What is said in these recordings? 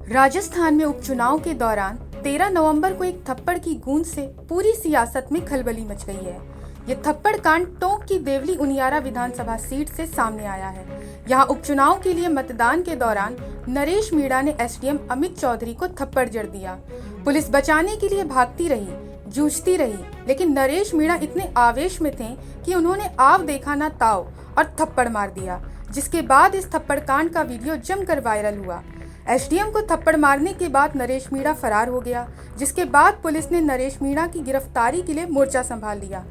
राजस्थान में उपचुनाव के दौरान 13 नवंबर को एक थप्पड़ की गूंज से पूरी सियासत में खलबली मच गई है। ये थप्पड़ कांड टोंक की देवली उनियारा विधानसभा सीट से सामने आया है। यहाँ उपचुनाव के लिए मतदान के दौरान नरेश मीणा ने एसडीएम अमित चौधरी को थप्पड़ जड़ दिया। पुलिस बचाने के लिए भागती रही, जूझती रही, लेकिन नरेश मीणा इतने आवेश में थे कि उन्होंने आव देखा ना ताव और थप्पड़ मार दिया, जिसके बाद इस थप्पड़ कांड का वीडियो जमकर वायरल हुआ। एसडीएम को थप्पड़ मारने के बाद नरेश मीणा फरार हो गया, जिसके बाद पुलिस ने नरेश मीणा की गिरफ्तारी के लिए मोर्चा संभाल लिया,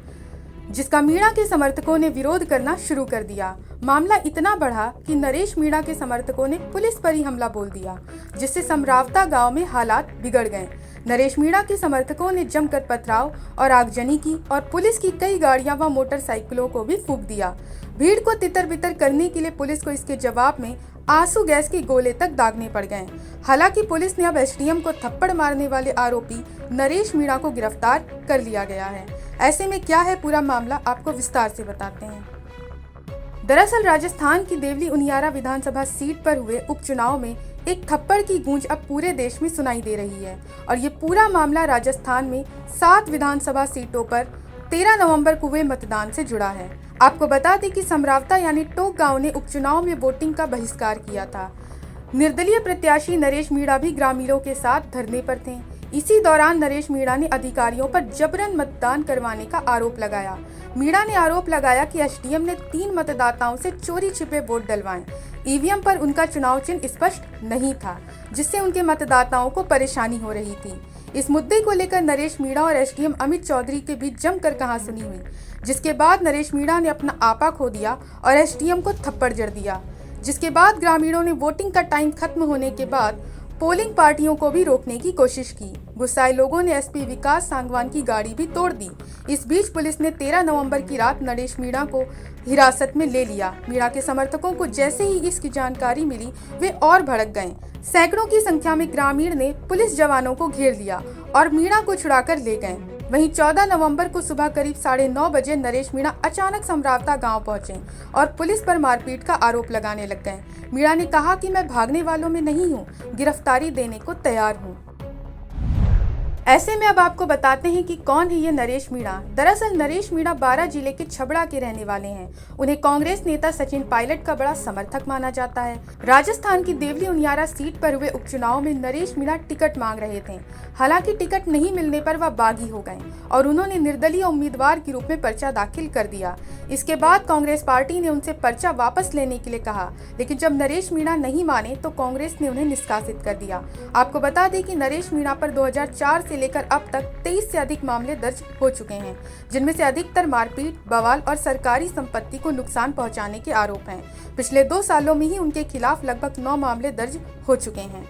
जिसका मीणा के समर्थकों ने विरोध करना शुरू कर दिया। मामला इतना बढ़ा कि नरेश मीणा के समर्थकों ने पुलिस पर ही हमला बोल दिया, जिससे समरावता गांव में हालात बिगड़ गए। नरेश मीणा के समर्थकों ने जमकर पथराव और आगजनी की और पुलिस की कई गाड़ियां व मोटरसाइकिलों को भी फूंक दिया। भीड़ को तितर बितर करने के लिए पुलिस को इसके जवाब में आंसू गैस के गोले तक दागने पड़ गए। हालांकि पुलिस ने अब एसडीएम को थप्पड़ मारने वाले आरोपी नरेश मीणा को गिरफ्तार कर लिया गया है। ऐसे में क्या है पूरा मामला, आपको विस्तार से बताते हैं। दरअसल राजस्थान की देवली उनियारा विधानसभा सीट पर हुए उपचुनाव में एक थप्पड़ की गूंज अब पूरे देश में सुनाई दे रही है और ये पूरा मामला राजस्थान में 7 विधानसभा सीटों पर 13 नवंबर को हुए मतदान से जुड़ा है। आपको बता दें कि समरावता यानी टोक गांव ने उपचुनाव में वोटिंग का बहिष्कार किया था। निर्दलीय प्रत्याशी नरेश मीणा भी ग्रामीणों के साथ धरने पर थे। इसी दौरान नरेश मीणा ने अधिकारियों पर जबरन मतदान करवाने का आरोप लगाया। मीणा ने आरोप लगाया कि एसडीएम ने 3 मतदाताओं से चोरी छिपे वोट डलवाए। ईवीएम पर उनका चुनाव चिन्ह स्पष्ट नहीं था, जिससे उनके मतदाताओं को परेशानी हो रही थी। इस मुद्दे को लेकर नरेश मीणा और एसडीएम अमित चौधरी के बीच जमकर कहासुनी हुई, जिसके बाद नरेश मीणा ने अपना आपा खो दिया और एसडीएम को थप्पड़ जड़ दिया। जिसके बाद ग्रामीणों ने वोटिंग का टाइम खत्म होने के बाद पोलिंग पार्टियों को भी रोकने की कोशिश की। गुस्साए लोगों ने एसपी विकास सांगवान की गाड़ी भी तोड़ दी। इस बीच पुलिस ने 13 नवंबर की रात नरेश मीणा को हिरासत में ले लिया। मीणा के समर्थकों को जैसे ही इसकी जानकारी मिली, वे और भड़क गए। सैकड़ों की संख्या में ग्रामीण ने पुलिस जवानों को घेर लिया और मीणा को छुड़ाकर ले गए। वहीं 14 नवंबर को सुबह करीब 9:30 बजे नरेश मीणा अचानक समरावता गांव पहुंचे और पुलिस पर मारपीट का आरोप लगाने लग गए। मीणा ने कहा कि मैं भागने वालों में नहीं हूं, गिरफ्तारी देने को तैयार हूं। ऐसे में अब आपको बताते हैं कि कौन है ये नरेश मीणा। दरअसल नरेश मीणा 12 जिले के छबड़ा के रहने वाले हैं। उन्हें कांग्रेस नेता सचिन पायलट का बड़ा समर्थक माना जाता है। राजस्थान की देवली उनियारा सीट पर हुए उपचुनाव में नरेश मीणा टिकट मांग रहे थे। हालांकि टिकट नहीं मिलने पर वह बागी हो गए और उन्होंने निर्दलीय उम्मीदवार के रूप में पर्चा दाखिल कर दिया। इसके बाद कांग्रेस पार्टी ने उनसे पर्चा वापस लेने के लिए कहा, लेकिन जब नरेश मीणा नहीं माने तो कांग्रेस ने उन्हें निष्कासित कर दिया। आपको बता दें कि नरेश मीणा पर 2004 से लेकर अब तक 23 से अधिक मामले दर्ज हो चुके हैं, जिनमें से अधिकतर मारपीट, बवाल और सरकारी संपत्ति को नुकसान पहुंचाने के आरोप हैं। पिछले 2 सालों में ही उनके खिलाफ लगभग 9 मामले दर्ज हो चुके हैं।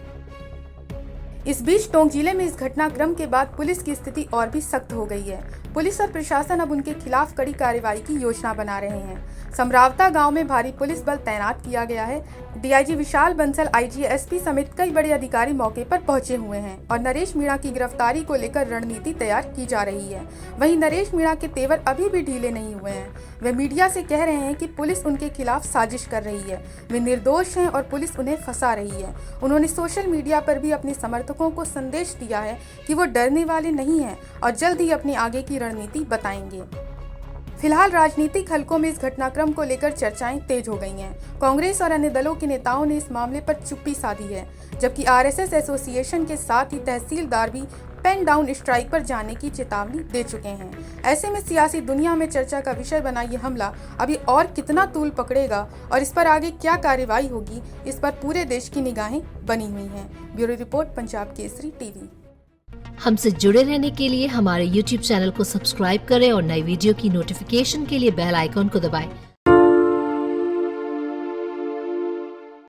इस बीच टोंक जिले में इस घटनाक्रम के बाद पुलिस की स्थिति और भी सख्त हो गई है। पुलिस और प्रशासन अब उनके खिलाफ कड़ी कार्रवाई की योजना बना रहे हैं। समरावता गांव में भारी पुलिस बल तैनात किया गया है। डीआईजी विशाल बंसल, आईजी, एसपी समेत कई बड़े अधिकारी मौके पर पहुंचे हुए हैं और नरेश मीणा की गिरफ्तारी को लेकर रणनीति तैयार की जा रही है। वहीं नरेश मीणा के तेवर अभी भी ढीले नहीं हुए हैं। वे मीडिया से कह रहे हैं कि पुलिस उनके खिलाफ साजिश कर रही है, वे निर्दोष हैं और पुलिस उन्हें फंसा रही है। उन्होंने सोशल मीडिया पर भी अपने समर्थकों को संदेश दिया है कि वो डरने वाले नहीं हैं और जल्द ही अपनी आगे की रणनीति बताएंगे। फिलहाल राजनीतिक हलकों में इस घटनाक्रम को लेकर चर्चाएं तेज हो गई हैं। कांग्रेस और अन्य दलों के नेताओं ने इस मामले पर चुप्पी साधी है, जबकि आरएसएस एसोसिएशन के साथ ही तहसीलदार भी पेन डाउन स्ट्राइक पर जाने की चेतावनी दे चुके हैं। ऐसे में सियासी दुनिया में चर्चा का विषय बना ये हमला अभी और कितना तूल पकड़ेगा और इस पर आगे क्या कार्रवाई होगी, इस पर पूरे देश की निगाहें बनी हुई हैं। Bureau report, Punjab Kesari TV. हमसे जुड़े रहने के लिए हमारे YouTube चैनल को सब्सक्राइब करें और नई वीडियो की नोटिफिकेशन के लिए बेल आइकॉन को दबाएं।